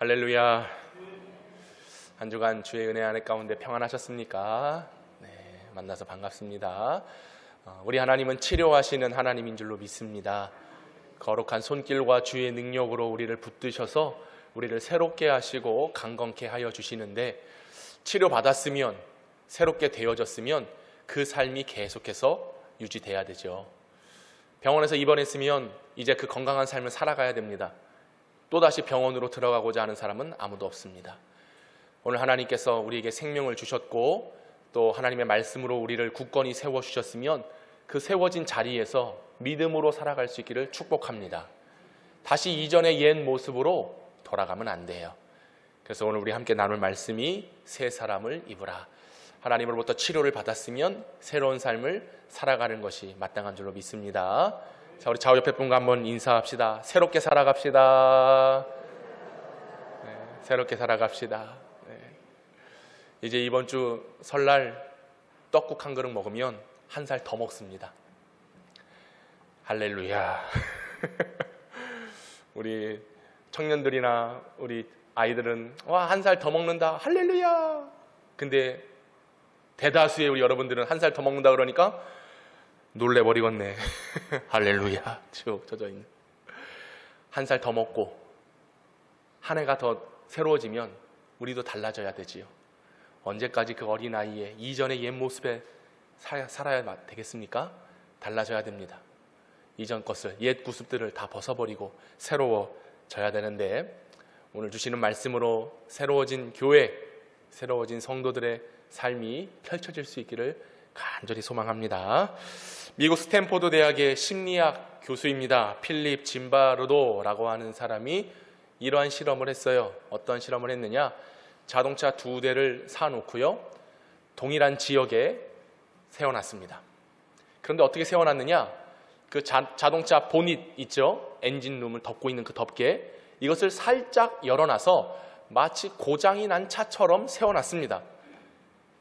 할렐루야. 한 주간 주의 은혜 안에 가운데 평안하셨습니까? 네, 만나서 반갑습니다. 우리 하나님은 치료하시는 하나님인 줄로 믿습니다. 거룩한 손길과 주의 능력으로 우리를 붙드셔서 우리를 새롭게 하시고 강건케 하여 주시는데, 치료받았으면, 새롭게 되어졌으면 그 삶이 계속해서 유지돼야 되죠. 병원에서 입원했으면 이제 그 건강한 삶을 살아가야 됩니다. 또다시 병원으로 들어가고자 하는 사람은 아무도 없습니다. 오늘 하나님께서 우리에게 생명을 주셨고 또 하나님의 말씀으로 우리를 굳건히 세워주셨으면 그 세워진 자리에서 믿음으로 살아갈 수 있기를 축복합니다. 다시 이전의 옛 모습으로 돌아가면 안 돼요. 그래서 오늘 우리 함께 나눌 말씀이 새 사람을 입으라. 하나님으로부터 치료를 받았으면 새로운 삶을 살아가는 것이 마땅한 줄로 믿습니다. 자, 우리 좌우 옆에 분과 한번 인사합시다. 새롭게 살아갑시다. 네, 새롭게 살아갑시다. 네. 이제 이번 주 설날 떡국 한 그릇 먹으면 한 살 더 먹습니다. 할렐루야. 우리 청년들이나 우리 아이들은 와, 한 살 더 먹는다. 할렐루야. 근데 대다수의 우리 여러분들은 한 살 더 먹는다 그러니까 놀래버리겠네. 할렐루야. 쭉 젖어있는. 한 살 더 먹고 한 해가 더 새로워지면 우리도 달라져야 되지요. 언제까지 그 어린아이의 이전의 옛 모습에 살아야 되겠습니까? 달라져야 됩니다. 이전 것을, 옛 구습들을 다 벗어버리고 새로워져야 되는데, 오늘 주시는 말씀으로 새로워진 교회, 새로워진 성도들의 삶이 펼쳐질 수 있기를 간절히 소망합니다. 미국 스탠포드 대학의 심리학 교수입니다. 필립 짐바르도라고 하는 사람이 이러한 실험을 했어요. 어떤 실험을 했느냐? 자동차 2대를 사놓고요, 동일한 지역에 세워놨습니다. 그런데 어떻게 세워놨느냐? 그 자동차 보닛 있죠? 엔진룸을 덮고 있는 그 덮개, 이것을 살짝 열어놔서 마치 고장이 난 차처럼 세워놨습니다.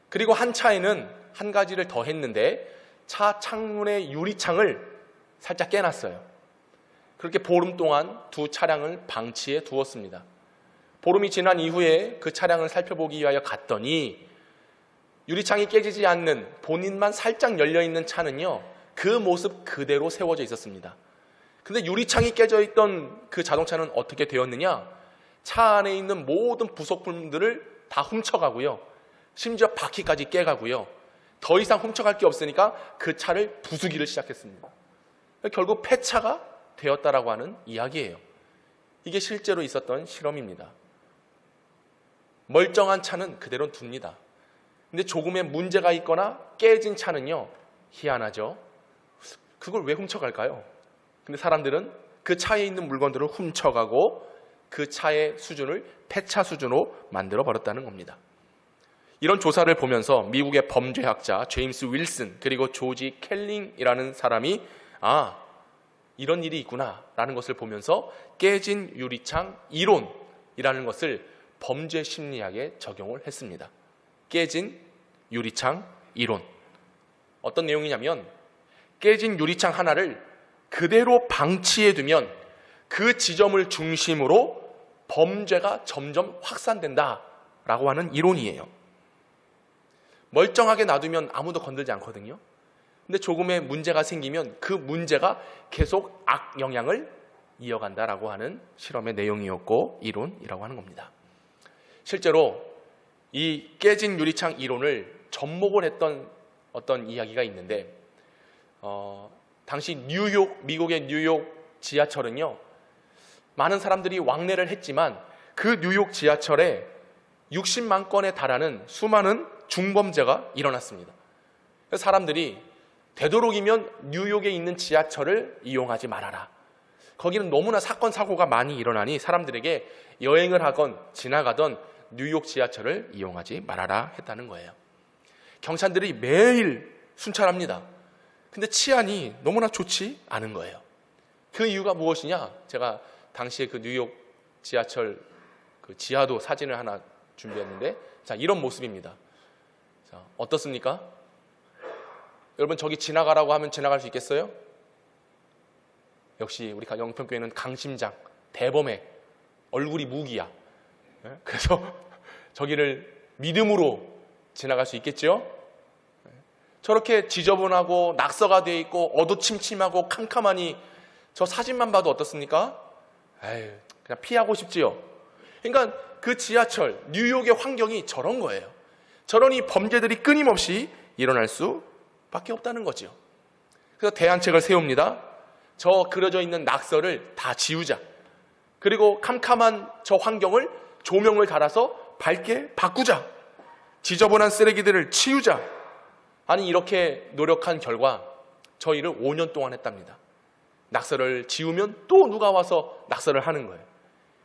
그리고 한 차에는 한 가지를 더 했는데, 차 창문의 유리창을 살짝 깨놨어요. 그렇게 보름 동안 두 차량을 방치해 두었습니다. 보름이 지난 이후에 그 차량을 살펴보기 위하여 갔더니 유리창이 깨지지 않는 본인만 살짝 열려있는 차는요, 그 모습 그대로 세워져 있었습니다. 근데 유리창이 깨져 있던 그 자동차는 어떻게 되었느냐? 차 안에 있는 모든 부속품들을 다 훔쳐가고요, 심지어 바퀴까지 깨가고요, 더 이상 훔쳐갈 게 없으니까 그 차를 부수기를 시작했습니다. 결국 폐차가 되었다라고 하는 이야기예요. 이게 실제로 있었던 실험입니다. 멀쩡한 차는 그대로 둡니다. 근데 조금의 문제가 있거나 깨진 차는요, 희한하죠. 그걸 왜 훔쳐갈까요? 근데 사람들은 그 차에 있는 물건들을 훔쳐가고 그 차의 수준을 폐차 수준으로 만들어 버렸다는 겁니다. 이런 조사를 보면서 미국의 범죄학자 제임스 윌슨 그리고 조지 켈링이라는 사람이 이런 일이 있구나 라는 것을 보면서 깨진 유리창 이론이라는 것을 범죄 심리학에 적용을 했습니다. 깨진 유리창 이론. 어떤 내용이냐면, 깨진 유리창 하나를 그대로 방치해 두면 그 지점을 중심으로 범죄가 점점 확산된다라고 하는 이론이에요. 멀쩡하게 놔두면 아무도 건들지 않거든요. 근데 조금의 문제가 생기면 그 문제가 계속 악영향을 이어간다라고 하는 실험의 내용이었고 이론이라고 하는 겁니다. 실제로 이 깨진 유리창 이론을 접목을 했던 어떤 이야기가 있는데, 당시 미국의 뉴욕 지하철은요, 많은 사람들이 왕래를 했지만 그 뉴욕 지하철에 60만 건에 달하는 수많은 중범죄가 일어났습니다. 사람들이 되도록이면 뉴욕에 있는 지하철을 이용하지 말아라. 거기는 너무나 사건 사고가 많이 일어나니 사람들에게 여행을 하건 지나가던 뉴욕 지하철을 이용하지 말아라 했다는 거예요. 경찰들이 매일 순찰합니다. 근데 치안이 너무나 좋지 않은 거예요. 그 이유가 무엇이냐? 제가 당시에 그 뉴욕 지하철 그 지하도 사진을 하나 준비했는데, 자, 이런 모습입니다. 자, 어떻습니까? 여러분, 저기 지나가라고 하면 지나갈 수 있겠어요? 역시 우리 영평교회는 강심장, 대범해, 얼굴이 무기야. 그래서 저기를 믿음으로 지나갈 수 있겠죠? 저렇게 지저분하고 낙서가 되어 있고 어두침침하고 캄캄하니 저 사진만 봐도 어떻습니까? 에휴, 그냥 피하고 싶지요. 그러니까 그 지하철, 뉴욕의 환경이 저런 거예요. 저러니 범죄들이 끊임없이 일어날 수밖에 없다는 거죠. 그래서 대안책을 세웁니다. 저 그려져 있는 낙서를 다 지우자. 그리고 캄캄한 저 환경을 조명을 달아서 밝게 바꾸자. 지저분한 쓰레기들을 치우자. 아니 이렇게 노력한 결과 저 일을 5년 동안 했답니다. 낙서를 지우면 또 누가 와서 낙서를 하는 거예요.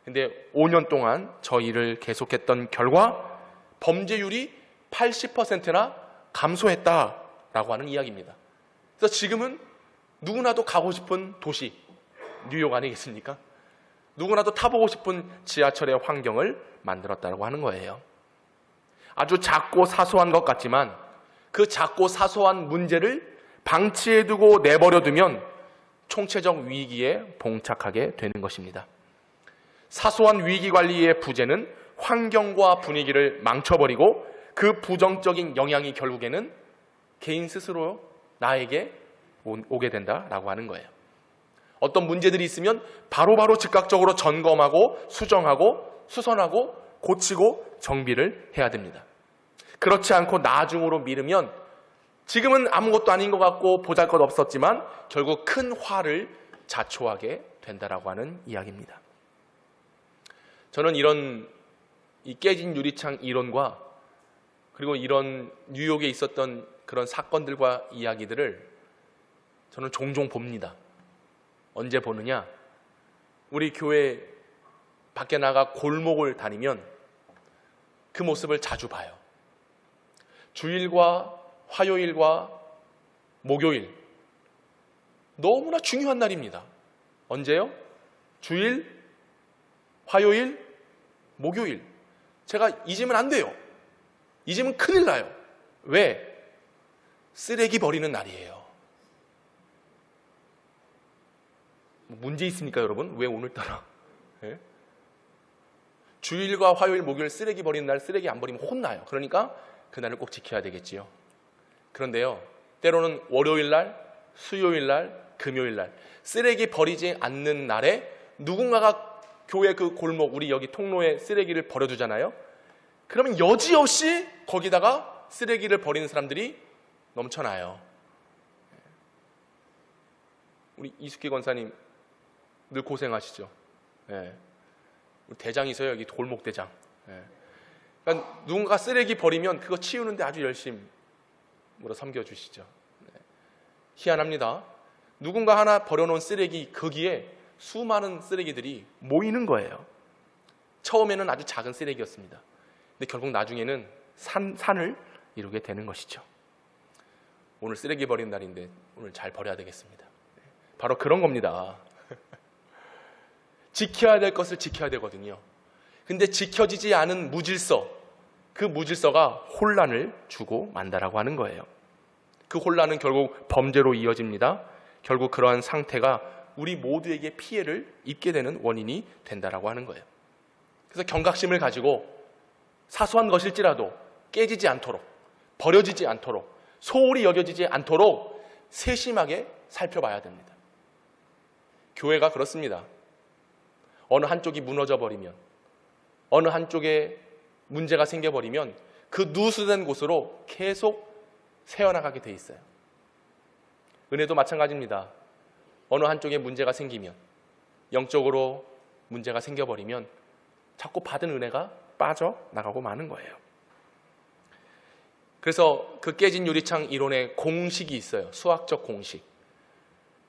근데 5년 동안 저 일을 계속했던 결과 범죄율이 80%나 감소했다라고 하는 이야기입니다. 그래서 지금은 누구나도 가고 싶은 도시 뉴욕 아니겠습니까? 누구나도 타보고 싶은 지하철의 환경을 만들었다고 하는 거예요. 아주 작고 사소한 것 같지만 그 작고 사소한 문제를 방치해두고 내버려두면 총체적 위기에 봉착하게 되는 것입니다. 사소한 위기관리의 부재는 환경과 분위기를 망쳐버리고 그 부정적인 영향이 결국에는 개인 스스로 나에게 오게 된다라고 하는 거예요. 어떤 문제들이 있으면 바로바로 즉각적으로 점검하고 수정하고 수선하고 고치고 정비를 해야 됩니다. 그렇지 않고 나중으로 미루면 지금은 아무것도 아닌 것 같고 보잘것 없었지만 결국 큰 화를 자초하게 된다라고 하는 이야기입니다. 저는 이런 이 깨진 유리창 이론과 그리고 이런 뉴욕에 있었던 그런 사건들과 이야기들을 저는 종종 봅니다. 언제 보느냐? 우리 교회 밖에 나가 골목을 다니면 그 모습을 자주 봐요. 주일과 화요일과 목요일 너무나 중요한 날입니다. 언제요? 주일, 화요일, 목요일. 제가 잊으면 안 돼요. 잊으면 큰일 나요. 왜? 쓰레기 버리는 날이에요. 문제 있습니까, 여러분? 왜 오늘따라? 네? 주일과 화요일, 목요일 쓰레기 버리는 날 쓰레기 안 버리면 혼나요. 그러니까 그날을 꼭 지켜야 되겠지요. 그런데요, 때로는 월요일 날, 수요일 날, 금요일 날 쓰레기 버리지 않는 날에 누군가가 교회 그 골목, 우리 여기 통로에 쓰레기를 버려두잖아요. 그러면 여지없이 거기다가 쓰레기를 버리는 사람들이 넘쳐나요. 우리 이숙희 권사님 늘 고생하시죠. 네. 우리 대장이세요, 여기 골목 대장. 네. 그러니까 누군가 쓰레기 버리면 그거 치우는데 아주 열심히 섬겨주시죠. 네. 희한합니다. 누군가 하나 버려놓은 쓰레기 거기에 수많은 쓰레기들이 모이는 거예요. 처음에는 아주 작은 쓰레기였습니다. 근데 결국 나중에는 산을 이루게 되는 것이죠. 오늘 쓰레기 버리는 날인데 오늘 잘 버려야 되겠습니다. 바로 그런 겁니다. 지켜야 될 것을 지켜야 되거든요. 근데 지켜지지 않은 무질서, 그 무질서가 혼란을 주고 만다라고 하는 거예요. 그 혼란은 결국 범죄로 이어집니다. 결국 그러한 상태가 우리 모두에게 피해를 입게 되는 원인이 된다라고 하는 거예요. 그래서 경각심을 가지고 사소한 것일지라도 깨지지 않도록, 버려지지 않도록, 소홀히 여겨지지 않도록 세심하게 살펴봐야 됩니다. 교회가 그렇습니다. 어느 한쪽이 무너져 버리면, 어느 한쪽에 문제가 생겨버리면 그 누수된 곳으로 계속 새어나가게 돼 있어요. 은혜도 마찬가지입니다. 어느 한쪽에 문제가 생기면, 영적으로 문제가 생겨버리면 자꾸 받은 은혜가 빠져나가고 마는 거예요. 그래서 그 깨진 유리창 이론의 공식이 있어요. 수학적 공식.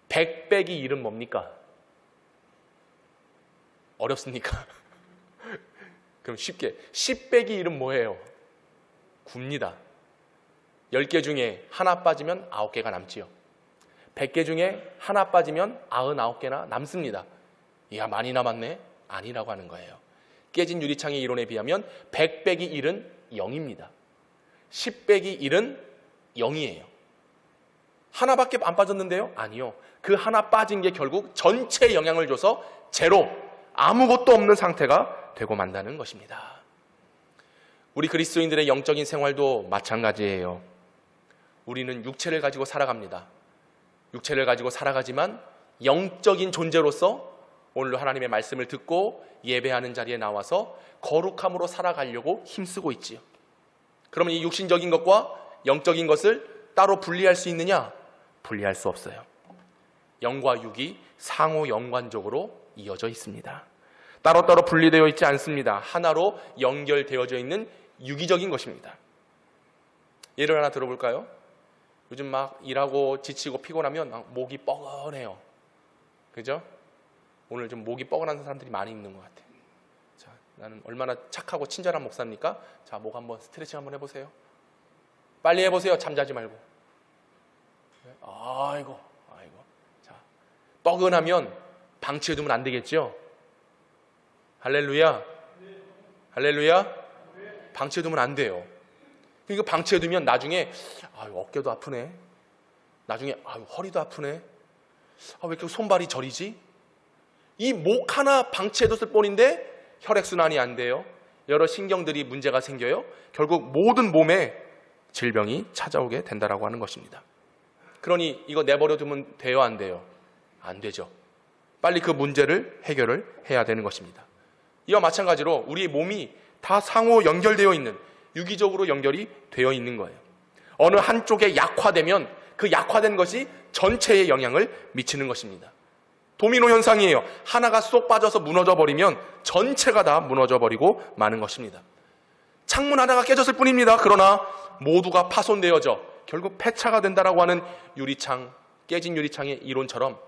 100 빼기 1은 뭡니까? 어렵습니까? 그럼 쉽게 10 빼기 1은 뭐예요? 9입니다. 10개 중에 하나 빠지면 9개가 남지요. 100개 중에 하나 빠지면 99개나 남습니다. 이야, 많이 남았네? 아니라고 하는 거예요. 깨진 유리창의 이론에 비하면 100 빼기 1은 0입니다. 10 빼기 1은 0이에요. 하나밖에 안 빠졌는데요? 아니요. 그 하나 빠진 게 결국 전체에 영향을 줘서 제로, 아무것도 없는 상태가 되고 만다는 것입니다. 우리 그리스도인들의 영적인 생활도 마찬가지예요. 우리는 육체를 가지고 살아갑니다. 육체를 가지고 살아가지만 영적인 존재로서 오늘도 하나님의 말씀을 듣고 예배하는 자리에 나와서 거룩함으로 살아가려고 힘쓰고 있지요. 그러면 이 육신적인 것과 영적인 것을 따로 분리할 수 있느냐? 분리할 수 없어요. 영과 육이 상호 연관적으로 이어져 있습니다. 따로따로 분리되어 있지 않습니다. 하나로 연결되어져 있는 유기적인 것입니다. 예를 하나 들어볼까요? 요즘 막 일하고 지치고 피곤하면 막 목이 뻐근해요. 그죠? 오늘 좀 목이 뻐근한 사람들이 많이 있는 것 같아요. 자, 나는 얼마나 착하고 친절한 목사입니까? 자, 목 한번 스트레칭 한번 해보세요. 빨리 해보세요. 잠자지 말고. 아이고. 자, 뻐근하면 방치해두면 안 되겠죠? 할렐루야. 방치해두면 안 돼요. 이거 방치해두면 나중에 어깨도 아프네. 나중에 허리도 아프네. 왜 이렇게 손발이 저리지? 이 목 하나 방치해뒀을 뿐인데 혈액순환이 안 돼요. 여러 신경들이 문제가 생겨요. 결국 모든 몸에 질병이 찾아오게 된다라고 하는 것입니다. 그러니 이거 내버려두면 돼요, 안 돼요? 안 되죠. 빨리 그 문제를 해결을 해야 되는 것입니다. 이와 마찬가지로 우리 몸이 다 상호 연결되어 있는, 유기적으로 연결이 되어 있는 거예요. 어느 한쪽에 약화되면 그 약화된 것이 전체에 영향을 미치는 것입니다. 도미노 현상이에요. 하나가 쏙 빠져서 무너져 버리면 전체가 다 무너져 버리고 마는 것입니다. 창문 하나가 깨졌을 뿐입니다. 그러나 모두가 파손되어져 결국 폐차가 된다라고 하는 유리창, 깨진 유리창의 이론처럼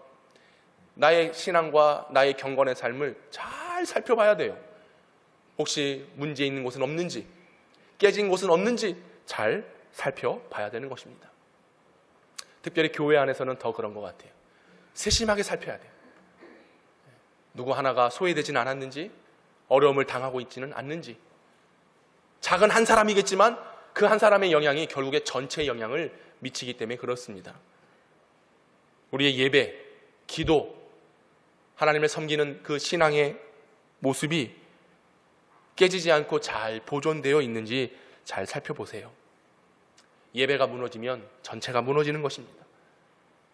나의 신앙과 나의 경건의 삶을 잘 살펴봐야 돼요. 혹시 문제 있는 곳은 없는지, 깨진 곳은 없는지 잘 살펴봐야 되는 것입니다. 특별히 교회 안에서는 더 그런 것 같아요. 세심하게 살펴야 돼요. 누구 하나가 소외되지는 않았는지, 어려움을 당하고 있지는 않는지, 작은 한 사람이겠지만 그 한 사람의 영향이 결국에 전체에 영향을 미치기 때문에 그렇습니다. 우리의 예배, 기도, 하나님을 섬기는 그 신앙의 모습이 깨지지 않고 잘 보존되어 있는지 잘 살펴보세요. 예배가 무너지면 전체가 무너지는 것입니다.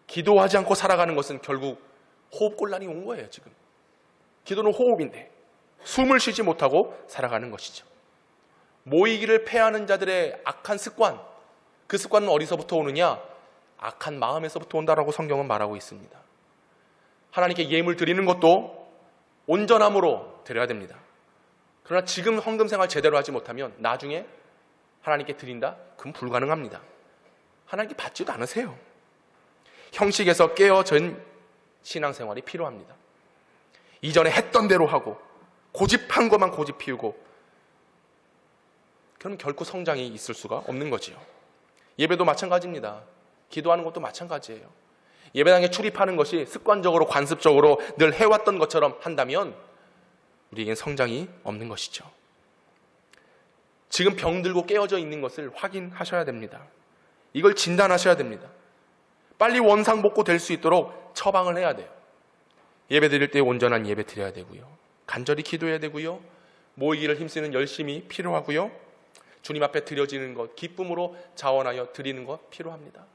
기도하지 않고 살아가는 것은 결국 호흡곤란이 온 거예요. 지금 기도는 호흡인데 숨을 쉬지 못하고 살아가는 것이죠. 모이기를 패하는 자들의 악한 습관, 그 습관은 어디서부터 오느냐? 악한 마음에서부터 온다라고 성경은 말하고 있습니다. 하나님께 예물 드리는 것도 온전함으로 드려야 됩니다. 그러나 지금 헌금 생활 제대로 하지 못하면 나중에 하나님께 드린다? 그럼 불가능합니다. 하나님께 받지도 않으세요. 형식에서 깨어진 신앙생활이 필요합니다. 이전에 했던 대로 하고 고집한 것만 고집 피우고 그럼 결코 성장이 있을 수가 없는 거지요. 예배도 마찬가지입니다. 기도하는 것도 마찬가지예요. 예배당에 출입하는 것이 습관적으로 관습적으로 늘 해왔던 것처럼 한다면 우리에겐 성장이 없는 것이죠. 지금 병들고 깨어져 있는 것을 확인하셔야 됩니다. 이걸 진단하셔야 됩니다. 빨리 원상복구 될 수 있도록 처방을 해야 돼요. 예배 드릴 때 온전한 예배 드려야 되고요. 간절히 기도해야 되고요. 모이기를 힘쓰는 열심이 필요하고요. 주님 앞에 드려지는 것, 기쁨으로 자원하여 드리는 것 필요합니다.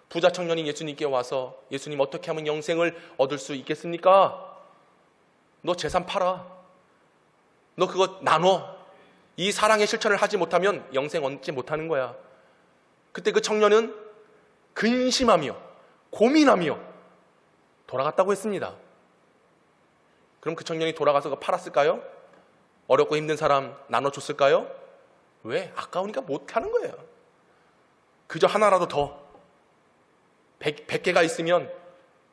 부자 청년이 예수님께 와서 예수님 어떻게 하면 영생을 얻을 수 있겠습니까? 너 재산 팔아. 너 그거 나눠. 이 사랑의 실천을 하지 못하면 영생 얻지 못하는 거야. 그때 그 청년은 근심하며 고민하며 돌아갔다고 했습니다. 그럼 그 청년이 돌아가서 그거 팔았을까요? 어렵고 힘든 사람 나눠줬을까요? 왜? 아까우니까 못하는 거예요. 그저 하나라도 더 100개가 있으면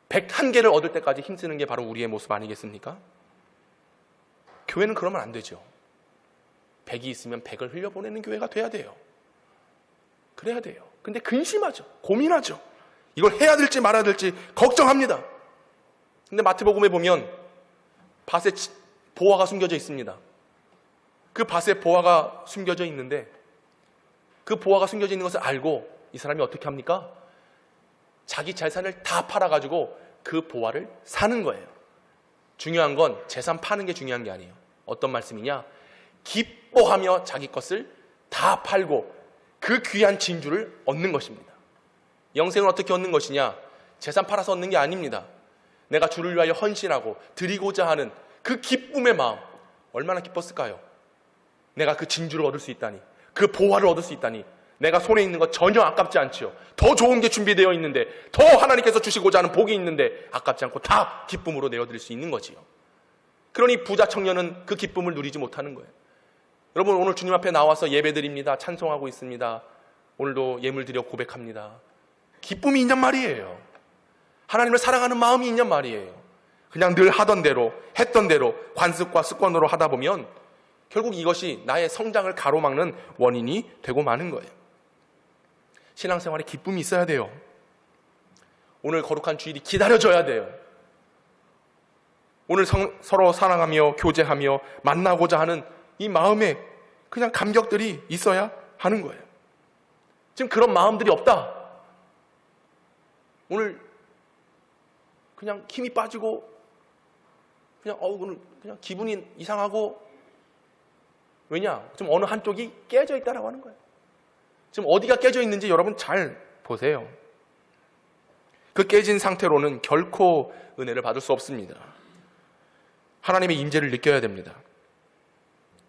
101개를 얻을 때까지 힘쓰는 게 바로 우리의 모습 아니겠습니까? 교회는 그러면 안 되죠. 100이 있으면 100을 흘려보내는 교회가 돼야 돼요. 그래야 돼요. 근데 근심하죠. 고민하죠. 이걸 해야 될지 말아야 될지 걱정합니다. 근데 마태복음에 보면 밭에 보화가 숨겨져 있습니다. 그 밭에 보화가 숨겨져 있는데 그 보화가 숨겨져 있는 것을 알고 이 사람이 어떻게 합니까? 자기 재산을 다 팔아가지고 그 보화를 사는 거예요. 중요한 건 재산 파는 게 중요한 게 아니에요. 어떤 말씀이냐? 기뻐하며 자기 것을 다 팔고 그 귀한 진주를 얻는 것입니다. 영생을 어떻게 얻는 것이냐? 재산 팔아서 얻는 게 아닙니다. 내가 주를 위하여 헌신하고 드리고자 하는 그 기쁨의 마음, 얼마나 기뻤을까요? 내가 그 진주를 얻을 수 있다니, 그 보화를 얻을 수 있다니, 내가 손에 있는 것 전혀 아깝지 않지요. 더 좋은 게 준비되어 있는데, 더 하나님께서 주시고자 하는 복이 있는데 아깝지 않고 다 기쁨으로 내어드릴 수 있는 거지요. 그러니 부자 청년은 그 기쁨을 누리지 못하는 거예요. 여러분, 오늘 주님 앞에 나와서 예배드립니다. 찬송하고 있습니다. 오늘도 예물 드려 고백합니다. 기쁨이 있냔 말이에요. 하나님을 사랑하는 마음이 있냔 말이에요. 그냥 늘 하던 대로, 했던 대로 관습과 습관으로 하다 보면 결국 이것이 나의 성장을 가로막는 원인이 되고 마는 거예요. 신앙생활에 기쁨이 있어야 돼요. 오늘 거룩한 주일이 기다려져야 돼요. 오늘 서로 사랑하며 교제하며 만나고자 하는 이 마음에 그냥 감격들이 있어야 하는 거예요. 지금 그런 마음들이 없다. 오늘 그냥 힘이 빠지고 오늘 그냥 기분이 이상하고, 왜냐? 지금 어느 한쪽이 깨져 있다라고 하는 거예요. 지금 어디가 깨져 있는지 여러분 잘 보세요. 그 깨진 상태로는 결코 은혜를 받을 수 없습니다. 하나님의 임재를 느껴야 됩니다.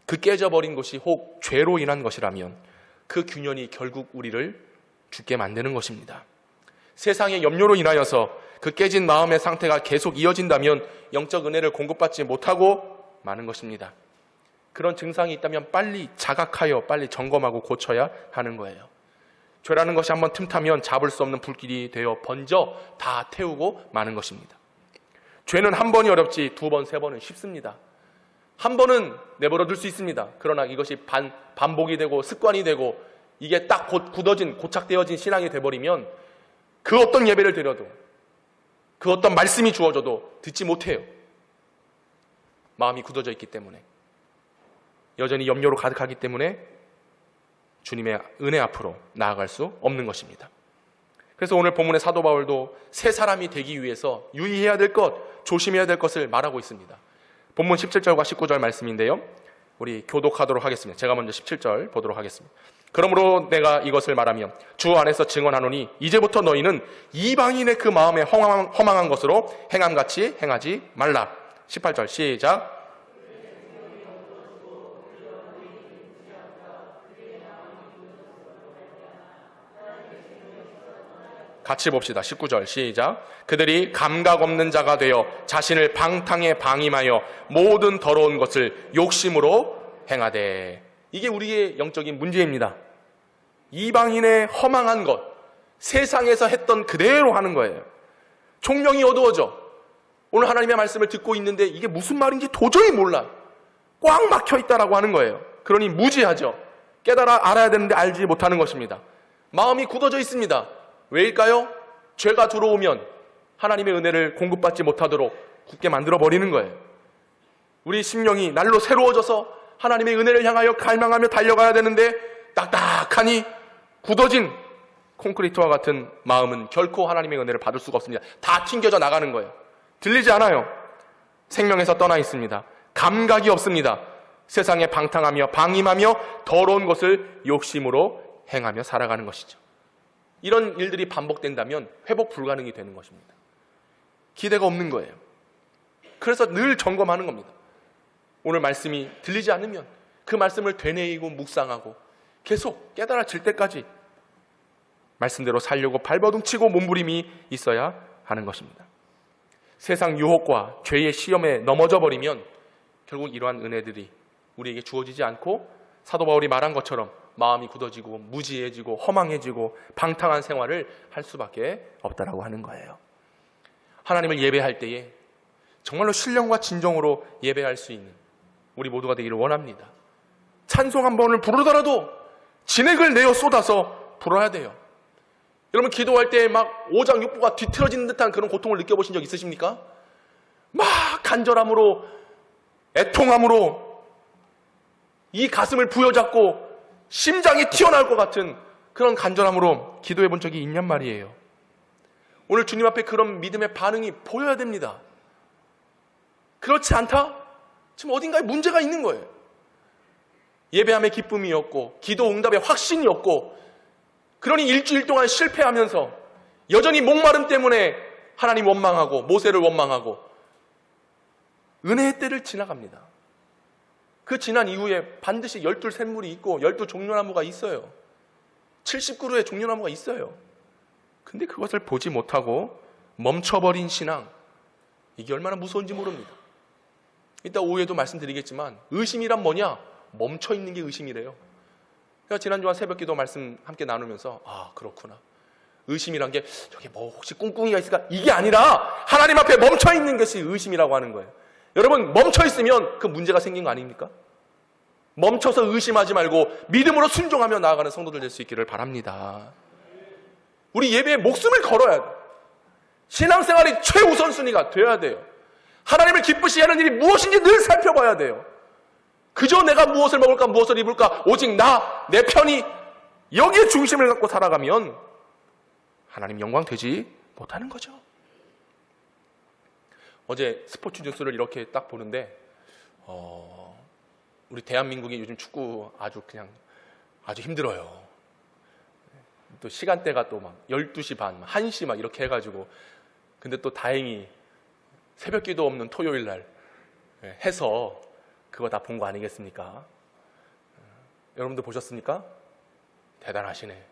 그 깨져버린 것이 혹 죄로 인한 것이라면 그 균열이 결국 우리를 죽게 만드는 것입니다. 세상의 염려로 인하여서 그 깨진 마음의 상태가 계속 이어진다면 영적 은혜를 공급받지 못하고 마는 것입니다. 그런 증상이 있다면 빨리 자각하여 빨리 점검하고 고쳐야 하는 거예요. 죄라는 것이 한번 틈타면 잡을 수 없는 불길이 되어 번져 다 태우고 마는 것입니다. 죄는 한 번이 어렵지 두 번, 세 번은 쉽습니다. 한 번은 내버려 둘 수 있습니다. 그러나 이것이 반복이 되고 습관이 되고 이게 딱 굳어진, 고착되어진 신앙이 돼버리면 그 어떤 예배를 드려도, 그 어떤 말씀이 주어져도 듣지 못해요. 마음이 굳어져 있기 때문에, 여전히 염려로 가득하기 때문에 주님의 은혜 앞으로 나아갈 수 없는 것입니다. 그래서 오늘 본문의 사도 바울도 새 사람이 되기 위해서 유의해야 될 것, 조심해야 될 것을 말하고 있습니다. 본문 17절과 19절 말씀인데요, 우리 교독하도록 하겠습니다. 제가 먼저 17절 보도록 하겠습니다. 그러므로 내가 이것을 말하며 주 안에서 증언하노니 이제부터 너희는 이방인의 그 마음에 허망한 것으로 행함같이 행하지 말라. 18절 시작. 같이 봅시다. 19절 시작. 그들이 감각 없는 자가 되어 자신을 방탕에 방임하여 모든 더러운 것을 욕심으로 행하되. 이게 우리의 영적인 문제입니다. 이방인의 허망한 것, 세상에서 했던 그대로 하는 거예요. 총명이 어두워져. 오늘 하나님의 말씀을 듣고 있는데 이게 무슨 말인지 도저히 몰라. 꽉 막혀 있다라고 하는 거예요. 그러니 무지하죠. 알아야 되는데 알지 못하는 것입니다. 마음이 굳어져 있습니다. 왜일까요? 죄가 들어오면 하나님의 은혜를 공급받지 못하도록 굳게 만들어버리는 거예요. 우리 심령이 날로 새로워져서 하나님의 은혜를 향하여 갈망하며 달려가야 되는데 딱딱하니 굳어진 콘크리트와 같은 마음은 결코 하나님의 은혜를 받을 수가 없습니다. 다 튕겨져 나가는 거예요. 들리지 않아요. 생명에서 떠나 있습니다. 감각이 없습니다. 세상에 방탕하며 방임하며 더러운 것을 욕심으로 행하며 살아가는 것이죠. 이런 일들이 반복된다면 회복 불가능이 되는 것입니다. 기대가 없는 거예요. 그래서 늘 점검하는 겁니다. 오늘 말씀이 들리지 않으면 그 말씀을 되뇌이고 묵상하고 계속 깨달아질 때까지 말씀대로 살려고 발버둥치고 몸부림이 있어야 하는 것입니다. 세상 유혹과 죄의 시험에 넘어져 버리면 결국 이러한 은혜들이 우리에게 주어지지 않고 사도 바울이 말한 것처럼 마음이 굳어지고 무지해지고 허망해지고 방탕한 생활을 할 수밖에 없다라고 하는 거예요. 하나님을 예배할 때에 정말로 신령과 진정으로 예배할 수 있는 우리 모두가 되기를 원합니다. 찬송 한 번을 부르더라도 진액을 내어 쏟아서 불어야 돼요. 여러분 기도할 때 막 오장육부가 뒤틀어지는 듯한 그런 고통을 느껴보신 적 있으십니까? 막 간절함으로 애통함으로 이 가슴을 부여잡고 심장이 튀어나올 것 같은 그런 간절함으로 기도해 본 적이 있냔 말이에요. 오늘 주님 앞에 그런 믿음의 반응이 보여야 됩니다. 그렇지 않다? 지금 어딘가에 문제가 있는 거예요. 예배함의 기쁨이 없고 기도 응답의 확신이 없고, 그러니 일주일 동안 실패하면서 여전히 목마름 때문에 하나님 원망하고 모세를 원망하고 은혜의 때를 지나갑니다. 그 지난 이후에 반드시 12 샘물이 있고 12 종려나무가 있어요. 70그루의 종려나무가 있어요. 근데 그것을 보지 못하고 멈춰버린 신앙, 이게 얼마나 무서운지 모릅니다. 이따 오후에도 말씀드리겠지만 의심이란 뭐냐? 멈춰있는 게 의심이래요. 그러니까 지난주 한 새벽기도 말씀 함께 나누면서 그렇구나, 의심이란 게 저게 뭐 혹시 꿍꿍이가 있을까? 이게 아니라 하나님 앞에 멈춰있는 것이 의심이라고 하는 거예요. 여러분, 멈춰있으면 그 문제가 생긴 거 아닙니까? 멈춰서 의심하지 말고 믿음으로 순종하며 나아가는 성도들 될 수 있기를 바랍니다. 우리 예배에 목숨을 걸어야 돼요. 신앙생활이 최우선순위가 되어야 돼요. 하나님을 기쁘시게 하는 일이 무엇인지 늘 살펴봐야 돼요. 그저 내가 무엇을 먹을까, 무엇을 입을까, 오직 내 편이 여기에 중심을 갖고 살아가면 하나님 영광 되지 못하는 거죠. 어제 스포츠 뉴스를 이렇게 딱 보는데 우리 대한민국이 요즘 축구 아주 힘들어요. 또 시간대가 또 막 12시 반, 1시 막 이렇게 해가지고, 근데 또 다행히 새벽기도 없는 토요일 날 해서 그거 다 본 거 아니겠습니까? 여러분들 보셨습니까? 대단하시네.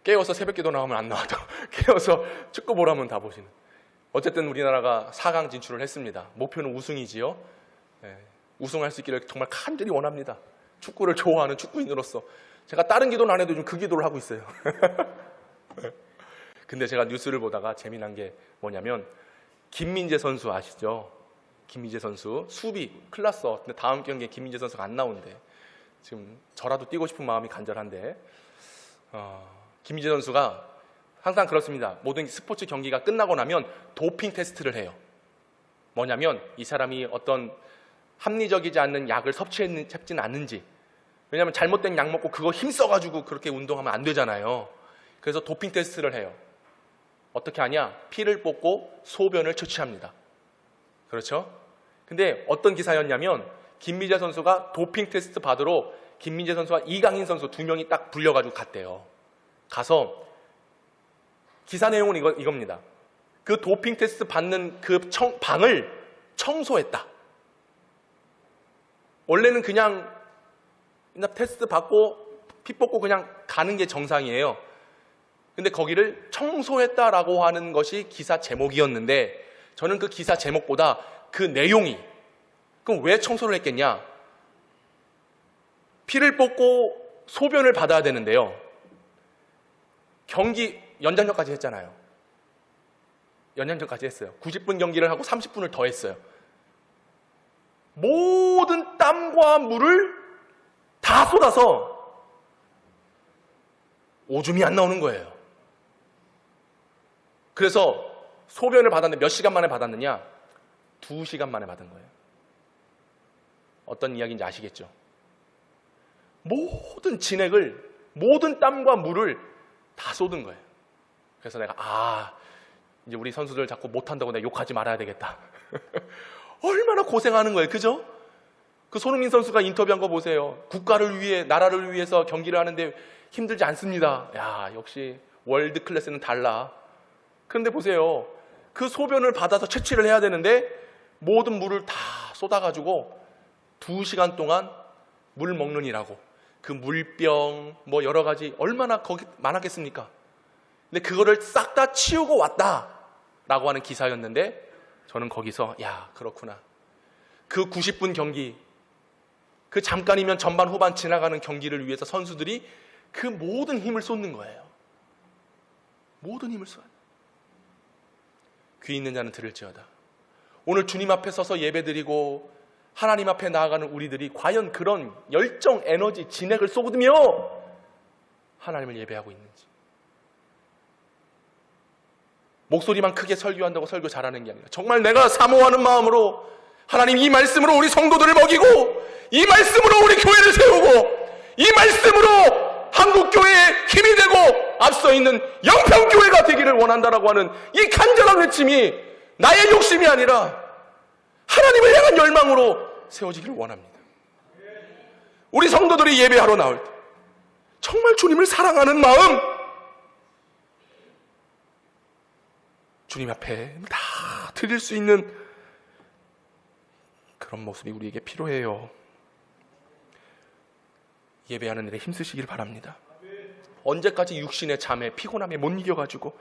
깨워서 새벽기도 나오면 안 나와도 깨워서 축구 보라면 다 보시는. 어쨌든 우리나라가 4강 진출을 했습니다. 목표는 우승이지요. 우승할 수 있기를 정말 간절히 원합니다. 축구를 좋아하는 축구인으로서 제가 다른 기도는 안 해도 좀 그 기도를 하고 있어요. 근데 제가 뉴스를 보다가 재미난 게 뭐냐면, 김민재 선수 아시죠? 김민재 선수 수비 큰일 났어. 근데 다음 경기에 김민재 선수가 안 나온대. 지금 저라도 뛰고 싶은 마음이 간절한데, 김민재 선수가 항상 그렇습니다. 모든 스포츠 경기가 끝나고 나면 도핑 테스트를 해요. 뭐냐면 이 사람이 어떤 합리적이지 않는 약을 섭취했지는 않는지. 왜냐하면 잘못된 약 먹고 그거 힘써가지고 그렇게 운동하면 안 되잖아요. 그래서 도핑 테스트를 해요. 어떻게 하냐? 피를 뽑고 소변을 채취합니다. 그렇죠? 근데 어떤 기사였냐면, 김민재 선수가 도핑 테스트 받으러 김민재 선수와 이강인 선수 2명이 딱 불려가지고 갔대요. 가서 기사 내용은 이겁니다. 그 도핑 테스트 받는 그 방을 청소했다. 원래는 그냥 테스트 받고 피 뽑고 그냥 가는 게 정상이에요. 근데 거기를 청소했다라고 하는 것이 기사 제목이었는데, 저는 그 기사 제목보다 그 내용이, 그럼 왜 청소를 했겠냐? 피를 뽑고 소변을 받아야 되는데요. 경기 연장전까지 했잖아요. 연장전까지 했어요. 90분 경기를 하고 30분을 더 했어요. 모든 땀과 물을 다 쏟아서 오줌이 안 나오는 거예요. 그래서 소변을 받았는데 몇 시간 만에 받았느냐? 2시간 만에 받은 거예요. 어떤 이야기인지 아시겠죠? 모든 진액을, 모든 땀과 물을 다 쏟은 거예요. 그래서 내가 이제 우리 선수들 자꾸 못한다고 내가 욕하지 말아야 되겠다. 얼마나 고생하는 거예요. 그죠? 그 손흥민 선수가 인터뷰한 거 보세요. 국가를 위해, 나라를 위해서 경기를 하는데 힘들지 않습니다. 야, 역시 월드 클래스는 달라. 그런데 보세요. 그 소변을 받아서 채취를 해야 되는데 모든 물을 다 쏟아가지고 2시간 동안 물 먹느니라고. 그 물병 뭐 여러 가지 얼마나 거기 많았겠습니까? 근데 그거를 싹 다 치우고 왔다라고 하는 기사였는데, 저는 거기서 그렇구나. 그 90분 경기, 그 잠깐이면 전반 후반 지나가는 경기를 위해서 선수들이 그 모든 힘을 쏟는 거예요. 모든 힘을 쏟아요. 귀 있는 자는 들을지어다. 오늘 주님 앞에 서서 예배드리고 하나님 앞에 나아가는 우리들이 과연 그런 열정, 에너지, 진액을 쏟으며 하나님을 예배하고 있는지. 목소리만 크게 설교한다고 설교 잘하는 게 아니라 정말 내가 사모하는 마음으로 하나님, 이 말씀으로 우리 성도들을 먹이고, 이 말씀으로 우리 교회를 세우고, 이 말씀으로 한국교회에 힘이 되고 앞서 있는 영평교회가 되기를 원한다라고 하는 이 간절한 외침이 나의 욕심이 아니라 하나님을 향한 열망으로 세워지기를 원합니다. 우리 성도들이 예배하러 나올 때 정말 주님을 사랑하는 마음, 주님 앞에 다 드릴 수 있는 그런 모습이 우리에게 필요해요. 예배하는 일에 힘쓰시길 바랍니다. 언제까지 육신의 잠에 피곤함에 못 이겨가지고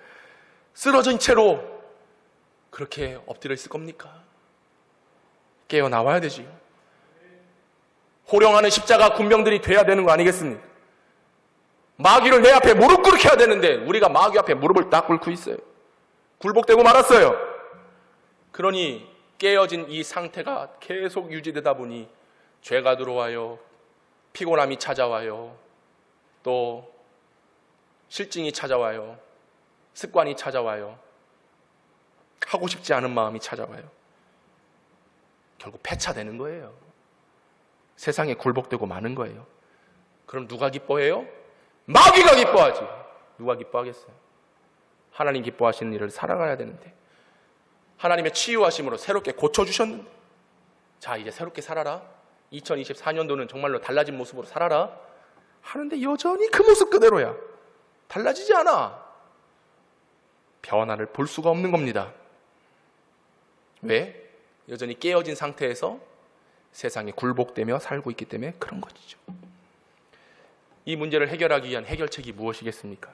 쓰러진 채로 그렇게 엎드려 있을 겁니까? 깨어나와야 되지요. 호령하는 십자가 군병들이 돼야 되는 거 아니겠습니까? 마귀를 내 앞에 무릎 꿇게 해야 되는데 우리가 마귀 앞에 무릎을 딱 꿇고 있어요. 굴복되고 말았어요. 그러니 깨어진 이 상태가 계속 유지되다 보니 죄가 들어와요. 피곤함이 찾아와요. 또 실증이 찾아와요. 습관이 찾아와요. 하고 싶지 않은 마음이 찾아와요. 결국 폐차되는 거예요. 세상에 굴복되고 마는 거예요. 그럼 누가 기뻐해요? 마귀가 기뻐하지. 누가 기뻐하겠어요? 하나님 기뻐하시는 일을 살아가야 되는데, 하나님의 치유하심으로 새롭게 고쳐주셨는데, 자 이제 새롭게 살아라, 2024년도는 정말로 달라진 모습으로 살아라 하는데 여전히 그 모습 그대로야. 달라지지 않아. 변화를 볼 수가 없는 겁니다. 왜? 여전히 깨어진 상태에서 세상에 굴복되며 살고 있기 때문에 그런 것이죠. 이 문제를 해결하기 위한 해결책이 무엇이겠습니까?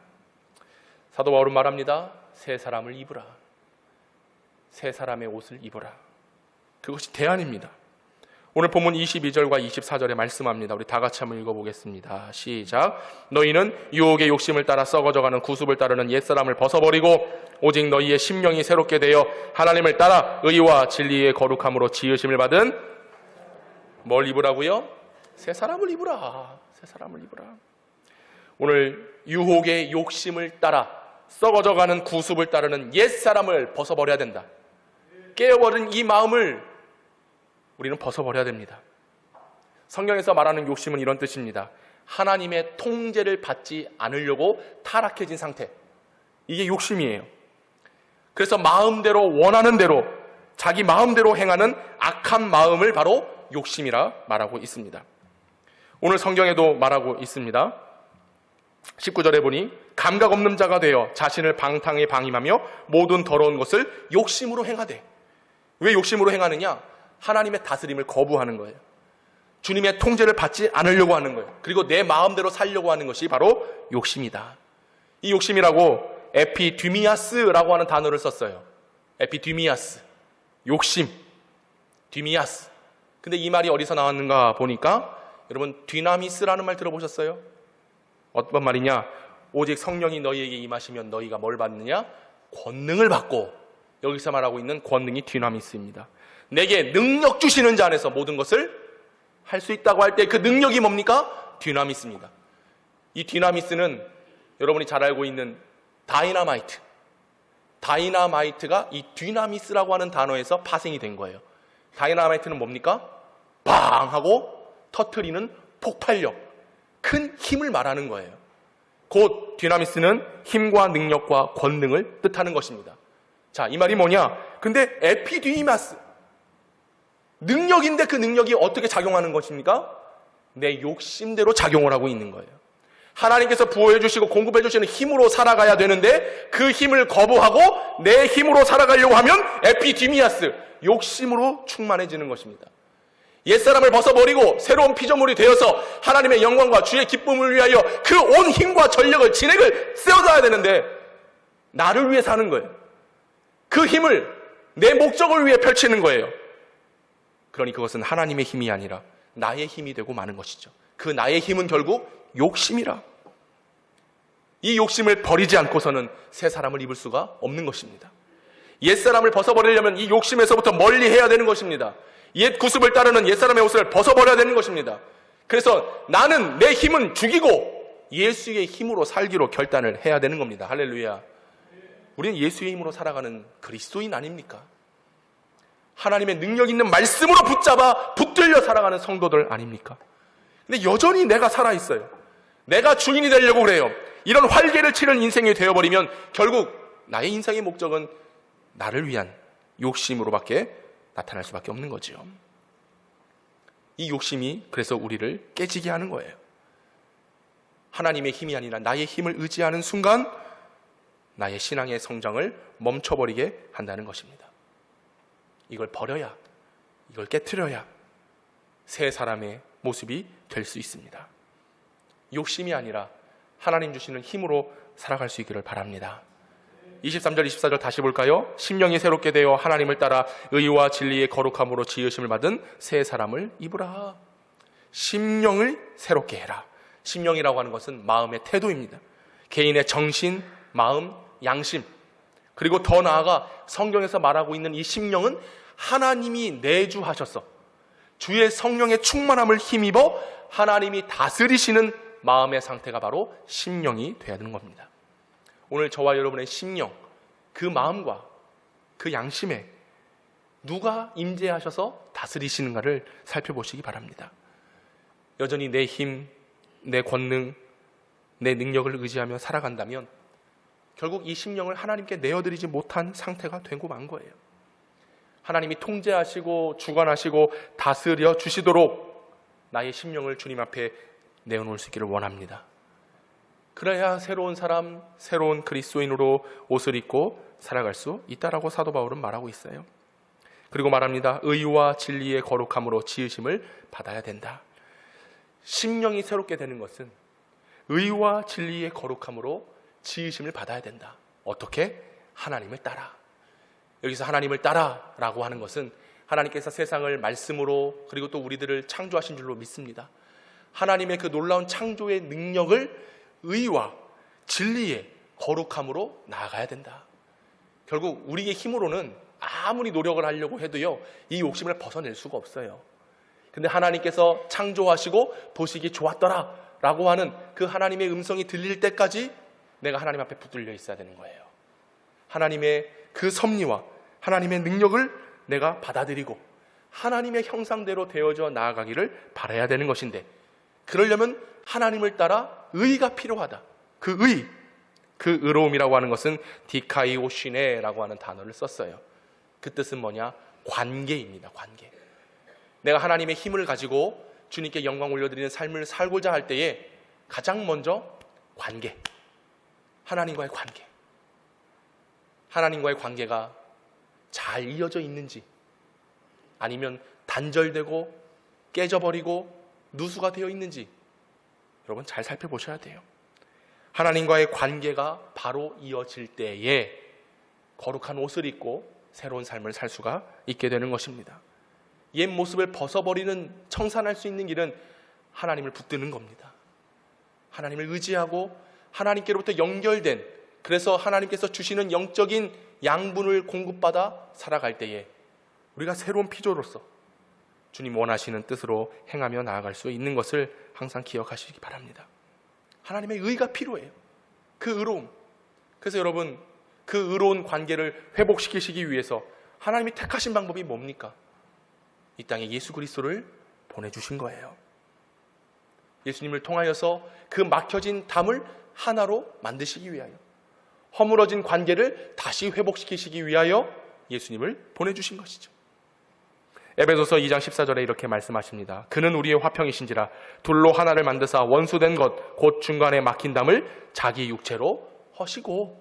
사도 바울은 말합니다. 새 사람을 입으라. 새 사람의 옷을 입어라. 그것이 대안입니다. 오늘 본문 22절과 24절에 말씀합니다. 우리 다 같이 한번 읽어보겠습니다. 시작. 너희는 유혹의 욕심을 따라 썩어져가는 구습을 따르는 옛사람을 벗어버리고 오직 너희의 심령이 새롭게 되어 하나님을 따라 의와 진리의 거룩함으로 지으심을 받은 뭘 입으라고요? 새 사람을 입으라. 새 사람을 입으라. 오늘 유혹의 욕심을 따라 썩어져가는 구습을 따르는 옛사람을 벗어버려야 된다. 깨어버린 이 마음을 우리는 벗어버려야 됩니다. 성경에서 말하는 욕심은 이런 뜻입니다. 하나님의 통제를 받지 않으려고 타락해진 상태. 이게 욕심이에요. 그래서 마음대로 원하는 대로 자기 마음대로 행하는 악한 마음을 바로 욕심이라 말하고 있습니다. 오늘 성경에도 말하고 있습니다. 19절에 보니 감각 없는 자가 되어 자신을 방탕에 방임하며 모든 더러운 것을 욕심으로 행하되. 왜 욕심으로 행하느냐? 하나님의 다스림을 거부하는 거예요. 주님의 통제를 받지 않으려고 하는 거예요. 그리고 내 마음대로 살려고 하는 것이 바로 욕심이다. 이 욕심이라고 에피디미아스라고 하는 단어를 썼어요. 에피디미아스, 욕심, 디미아스. 근데 이 말이 어디서 나왔는가 보니까 여러분 디나미스라는 말 들어보셨어요? 어떤 말이냐? 오직 성령이 너희에게 임하시면 너희가 뭘 받느냐? 권능을 받고. 여기서 말하고 있는 권능이 디나미스입니다. 내게 능력 주시는 자 안에서 모든 것을 할 수 있다고 할 때 그 능력이 뭡니까? 디나미스입니다. 이 디나미스는 여러분이 잘 알고 있는 다이나마이트가 이 디나미스라고 하는 단어에서 파생이 된 거예요. 다이나마이트는 뭡니까? 빵 하고 터트리는 폭발력, 큰 힘을 말하는 거예요. 곧 디나미스는 힘과 능력과 권능을 뜻하는 것입니다. 자, 이 말이 뭐냐? 근데 에피디마스, 능력인데 그 능력이 어떻게 작용하는 것입니까? 내 욕심대로 작용을 하고 있는 거예요. 하나님께서 부어해 주시고 공급해 주시는 힘으로 살아가야 되는데 그 힘을 거부하고 내 힘으로 살아가려고 하면 에피디미아스, 욕심으로 충만해지는 것입니다. 옛사람을 벗어버리고 새로운 피조물이 되어서 하나님의 영광과 주의 기쁨을 위하여 그 온 힘과 전력을 진액을 쓰어둬야 되는데 나를 위해 사는 거예요. 그 힘을 내 목적을 위해 펼치는 거예요. 그러니 그것은 하나님의 힘이 아니라 나의 힘이 되고 마는 것이죠. 그 나의 힘은 결국 욕심이라. 이 욕심을 버리지 않고서는 새 사람을 입을 수가 없는 것입니다. 옛사람을 벗어버리려면 이 욕심에서부터 멀리 해야 되는 것입니다. 옛 구습을 따르는 옛사람의 옷을 벗어버려야 되는 것입니다. 그래서 나는 내 힘은 죽이고 예수의 힘으로 살기로 결단을 해야 되는 겁니다. 할렐루야. 우리는 예수의 힘으로 살아가는 그리스도인 아닙니까? 하나님의 능력 있는 말씀으로 붙들려 살아가는 성도들 아닙니까? 근데 여전히 내가 살아있어요. 내가 주인이 되려고 그래요. 이런 활개를 치는 인생이 되어버리면 결국 나의 인생의 목적은 나를 위한 욕심으로밖에 나타날 수밖에 없는 거죠. 이 욕심이 그래서 우리를 깨지게 하는 거예요. 하나님의 힘이 아니라 나의 힘을 의지하는 순간 나의 신앙의 성장을 멈춰버리게 한다는 것입니다. 이걸 버려야, 이걸 깨트려야 새 사람의 모습이 될 수 있습니다. 욕심이 아니라 하나님 주시는 힘으로 살아갈 수 있기를 바랍니다. 23절 24절 다시 볼까요? 심령이 새롭게 되어 하나님을 따라 의와 진리의 거룩함으로 지으심을 받은 새 사람을 입으라. 심령을 새롭게 해라. 심령이라고 하는 것은 마음의 태도입니다. 개인의 정신, 마음, 양심, 그리고 더 나아가 성경에서 말하고 있는 이 심령은 하나님이 내주하셔서 주의 성령의 충만함을 힘입어 하나님이 다스리시는 마음의 상태가 바로 심령이 되어야 되는 겁니다. 오늘 저와 여러분의 심령, 그 마음과 그 양심에 누가 임재하셔서 다스리시는가를 살펴보시기 바랍니다. 여전히 내 힘, 내 권능, 내 능력을 의지하며 살아간다면 결국 이 심령을 하나님께 내어드리지 못한 상태가 되고 만 거예요. 하나님이 통제하시고 주관하시고 다스려 주시도록 나의 심령을 주님 앞에 내어놓을 수 있기를 원합니다. 그래야 새로운 사람, 새로운 그리스도인으로 옷을 입고 살아갈 수 있다라고 사도 바울은 말하고 있어요. 그리고 말합니다. 의와 진리의 거룩함으로 지으심을 받아야 된다. 심령이 새롭게 되는 것은 의와 진리의 거룩함으로 지으심을 받아야 된다. 어떻게? 하나님을 따라. 여기서 하나님을 따라라고 하는 것은 하나님께서 세상을 말씀으로 그리고 또 우리들을 창조하신 줄로 믿습니다. 하나님의 그 놀라운 창조의 능력을 의와 진리의 거룩함으로 나아가야 된다. 결국 우리의 힘으로는 아무리 노력을 하려고 해도요, 이 욕심을 벗어낼 수가 없어요. 근데 하나님께서 창조하시고 보시기 좋았더라 라고 하는 그 하나님의 음성이 들릴 때까지 내가 하나님 앞에 붙들려 있어야 되는 거예요. 하나님의 그 섭리와 하나님의 능력을 내가 받아들이고 하나님의 형상대로 되어져 나아가기를 바라야 되는 것인데, 그러려면 하나님을 따라 의가 필요하다. 그 의, 그 의로움이라고 하는 것은 디카이오시네라고 하는 단어를 썼어요. 그 뜻은 뭐냐? 관계입니다. 관계. 내가 하나님의 힘을 가지고 주님께 영광 올려드리는 삶을 살고자 할 때에 가장 먼저 관계, 하나님과의 관계, 하나님과의 관계가 잘 이어져 있는지 아니면 단절되고 깨져버리고 누수가 되어 있는지 여러분 잘 살펴보셔야 돼요. 하나님과의 관계가 바로 이어질 때에 거룩한 옷을 입고 새로운 삶을 살 수가 있게 되는 것입니다. 옛 모습을 벗어버리는, 청산할 수 있는 길은 하나님을 붙드는 겁니다. 하나님을 의지하고 하나님께로부터 연결된, 그래서 하나님께서 주시는 영적인 양분을 공급받아 살아갈 때에 우리가 새로운 피조로서 주님 원하시는 뜻으로 행하며 나아갈 수 있는 것을 항상 기억하시기 바랍니다. 하나님의 의가 필요해요. 그 의로움. 그래서 여러분, 그 의로운 관계를 회복시키시기 위해서 하나님이 택하신 방법이 뭡니까? 이 땅에 예수 그리스도를 보내주신 거예요. 예수님을 통하여서 그 막혀진 담을 하나로 만드시기 위하여, 허물어진 관계를 다시 회복시키시기 위하여 예수님을 보내주신 것이죠. 에베소서 2장 14절에 이렇게 말씀하십니다. 그는 우리의 화평이신지라 둘로 하나를 만드사 원수된 것 곧 중간에 막힌 담을 자기 육체로 허시고.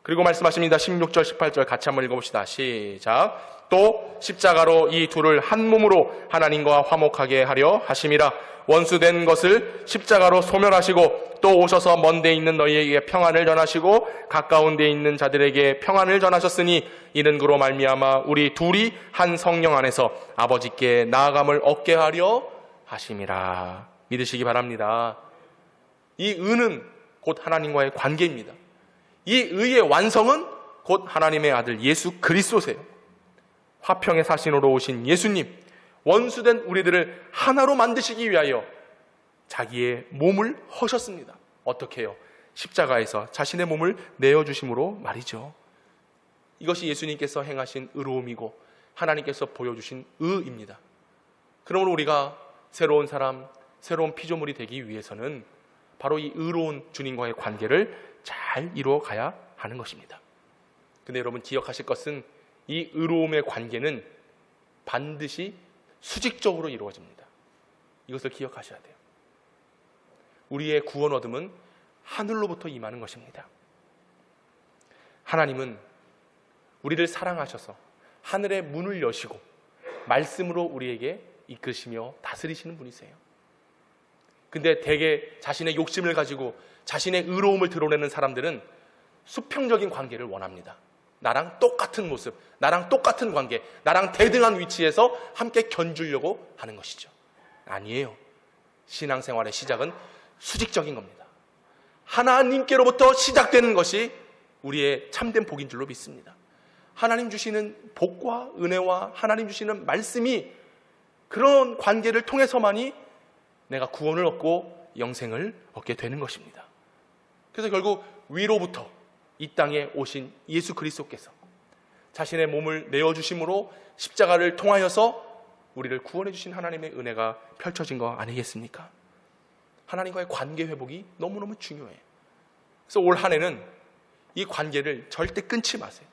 그리고 말씀하십니다. 16절 18절 같이 한번 읽어봅시다. 시작. 또 십자가로 이 둘을 한 몸으로 하나님과 화목하게 하려 하심이라. 원수된 것을 십자가로 소멸하시고 또 오셔서 먼 데 있는 너희에게 평안을 전하시고 가까운 데 있는 자들에게 평안을 전하셨으니 이는 그로 말미암아 우리 둘이 한 성령 안에서 아버지께 나아감을 얻게 하려 하심이라. 믿으시기 바랍니다. 이 의는 곧 하나님과의 관계입니다. 이 의의 완성은 곧 하나님의 아들 예수 그리스도세요. 화평의 사신으로 오신 예수님, 원수된 우리들을 하나로 만드시기 위하여 자기의 몸을 허셨습니다. 어떻게 해요? 십자가에서 자신의 몸을 내어주심으로 말이죠. 이것이 예수님께서 행하신 의로움이고 하나님께서 보여주신 의입니다. 그러므로 우리가 새로운 사람, 새로운 피조물이 되기 위해서는 바로 이 의로운 주님과의 관계를 잘 이루어 가야 하는 것입니다. 근데 여러분 기억하실 것은 이 의로움의 관계는 반드시 수직적으로 이루어집니다. 이것을 기억하셔야 돼요. 우리의 구원 얻음은 하늘로부터 임하는 것입니다. 하나님은 우리를 사랑하셔서 하늘의 문을 여시고 말씀으로 우리에게 이끄시며 다스리시는 분이세요. 근데 대개 자신의 욕심을 가지고 자신의 의로움을 드러내는 사람들은 수평적인 관계를 원합니다. 나랑 똑같은 모습, 나랑 똑같은 관계, 나랑 대등한 위치에서 함께 견주려고 하는 것이죠. 아니에요. 신앙생활의 시작은 수직적인 겁니다. 하나님께로부터 시작되는 것이 우리의 참된 복인 줄로 믿습니다. 하나님 주시는 복과 은혜와 하나님 주시는 말씀이 그런 관계를 통해서만이 내가 구원을 얻고 영생을 얻게 되는 것입니다. 그래서 결국 위로부터 이 땅에 오신 예수 그리스도께서 자신의 몸을 내어주심으로 십자가를 통하여서 우리를 구원해 주신 하나님의 은혜가 펼쳐진 거 아니겠습니까? 하나님과의 관계 회복이 너무너무 중요해요. 그래서 올 한 해는 이 관계를 절대 끊지 마세요.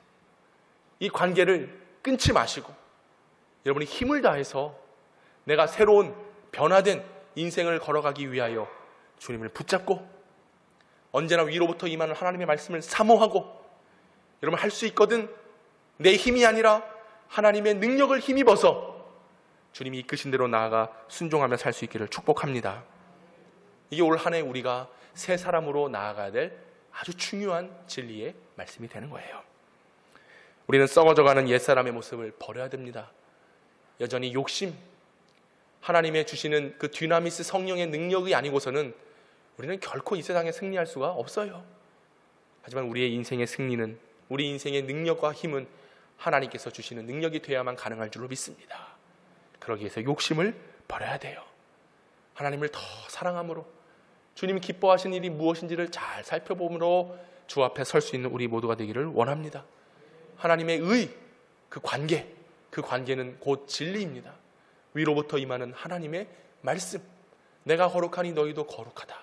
이 관계를 끊지 마시고 여러분이 힘을 다해서 내가 새로운 변화된 인생을 걸어가기 위하여 주님을 붙잡고 언제나 위로부터 임하는 하나님의 말씀을 사모하고 여러분 할 수 있거든 내 힘이 아니라 하나님의 능력을 힘입어서 주님이 이끄신 대로 나아가 순종하며 살 수 있기를 축복합니다. 이게 올 한 해 우리가 새 사람으로 나아가야 될 아주 중요한 진리의 말씀이 되는 거예요. 우리는 썩어져가는 옛사람의 모습을 버려야 됩니다. 여전히 욕심, 하나님의 주시는 그 듀나미스 성령의 능력이 아니고서는 우리는 결코 이 세상에 승리할 수가 없어요. 하지만 우리의 인생의 승리는, 우리 인생의 능력과 힘은 하나님께서 주시는 능력이 되어야만 가능할 줄로 믿습니다. 그러기 위해서 욕심을 버려야 돼요. 하나님을 더 사랑함으로 주님이 기뻐하시는 일이 무엇인지를 잘 살펴보므로 주 앞에 설 수 있는 우리 모두가 되기를 원합니다. 하나님의 의, 그 관계는 곧 진리입니다. 위로부터 임하는 하나님의 말씀, 내가 거룩하니 너희도 거룩하다.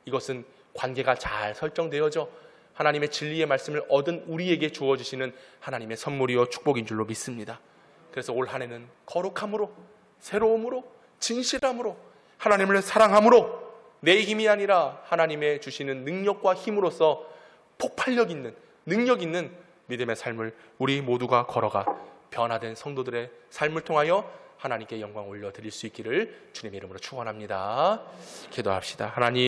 이것은 관계가 잘 설정되어져 하나님의 진리의 말씀을 얻은 우리에게 주어주시는 하나님의 선물이요 축복인 줄로 믿습니다. 그래서 올 한 해는 거룩함으로, 새로움으로, 진실함으로, 하나님을 사랑함으로 내 힘이 아니라 하나님의 주시는 능력과 힘으로써 폭발력 있는, 능력 있는 믿음의 삶을 우리 모두가 걸어가 변화된 성도들의 삶을 통하여 하나님께 영광 올려드릴 수 있기를 주님의 이름으로 축원합니다. 기도합시다. 하나님,